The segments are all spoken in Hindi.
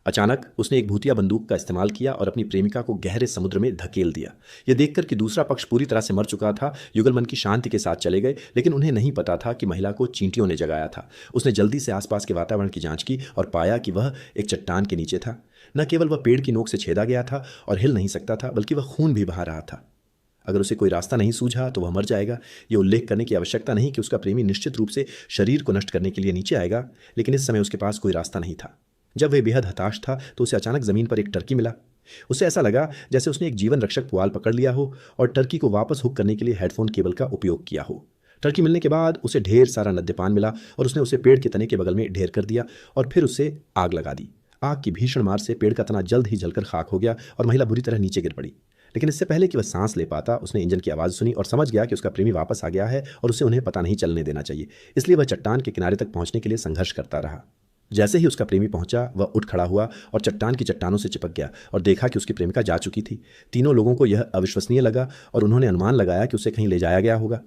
अचानक उसने एक भूतिया बंदूक का इस्तेमाल किया और अपनी प्रेमिका को गहरे समुद्र में धकेल दिया। यह देखकर कि दूसरा पक्ष पूरी तरह से मर चुका था, युगल मन की शांति के साथ चले गए, लेकिन उन्हें नहीं पता था कि महिला को चींटियों ने जगाया था। उसने जल्दी से आसपास के वातावरण की जांच की और पाया कि वह एक चट्टान के नीचे था। न केवल वह पेड़ की नोक से छेदा गया था और हिल नहीं सकता था, बल्कि वह खून भी बहा रहा था। अगर उसे कोई रास्ता नहीं सूझा तो वह मर जाएगा। यह उल्लेख करने की आवश्यकता नहीं कि उसका प्रेमी निश्चित रूप से शरीर को नष्ट करने के लिए नीचे आएगा, लेकिन इस समय उसके पास कोई रास्ता नहीं था। जब वह बेहद हताश था तो उसे अचानक जमीन पर एक टर्की मिला। उसे ऐसा लगा जैसे उसने एक जीवन रक्षक पुआल पकड़ लिया हो और टर्की को वापस हुक करने के लिए हेडफोन केबल का उपयोग किया हो। टर्की मिलने के बाद उसे ढेर सारा मद्यपान मिला और उसने उसे पेड़ के तने के बगल में ढेर कर दिया और फिर उसे आग लगा दी। आग की भीषण मार से पेड़ का तना जल्द ही जलकर खाक हो गया और महिला बुरी तरह नीचे गिर पड़ी। लेकिन इससे पहले कि वह सांस ले पाता, उसने इंजन की आवाज़ सुनी और समझ गया कि उसका प्रेमी वापस आ गया है और उसे उन्हें पता नहीं चलने देना चाहिए। इसलिए वह चट्टान के किनारे तक पहुंचने के लिए संघर्ष करता रहा। जैसे ही उसका प्रेमी पहुंचा, वह उठ खड़ा हुआ और चट्टान की चट्टानों से चिपक गया और देखा कि उसकी प्रेमिका जा चुकी थी। तीनों लोगों को यह अविश्वसनीय लगा और उन्होंने अनुमान लगाया कि उसे कहीं ले जाया गया होगा।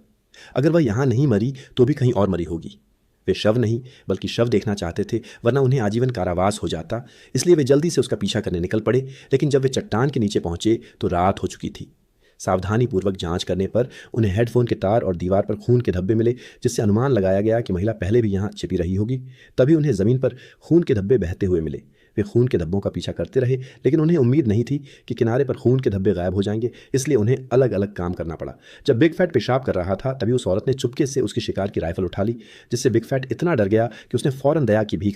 अगर वह यहाँ नहीं मरी तो भी कहीं और मरी होगी। वे शव नहीं बल्कि शव देखना चाहते थे, वरना उन्हें आजीवन कारावास हो जाता। इसलिए वे जल्दी से उसका पीछा करने निकल पड़े, लेकिन जब वे चट्टान के नीचे पहुंचे तो रात हो चुकी थी। सावधानी पूर्वक जांच करने पर उन्हें हेडफोन के तार और दीवार पर खून के धब्बे मिले, जिससे अनुमान लगाया गया कि महिला पहले भी यहाँ छिपी रही होगी। तभी उन्हें जमीन पर खून के धब्बे बहते हुए मिले। वे खून के धब्बों का पीछा करते रहे, लेकिन उन्हें उम्मीद नहीं थी कि किनारे पर खून के धब्बे गायब हो जाएंगे, इसलिए उन्हें अलग अलग काम करना पड़ा। जब बिग फैट पेशाब कर रहा था, तभी उस औरत ने चुपके से उसकी शिकार की राइफल उठा ली, जिससे बिग फैट इतना डर गया कि उसने फौरन दया की भीख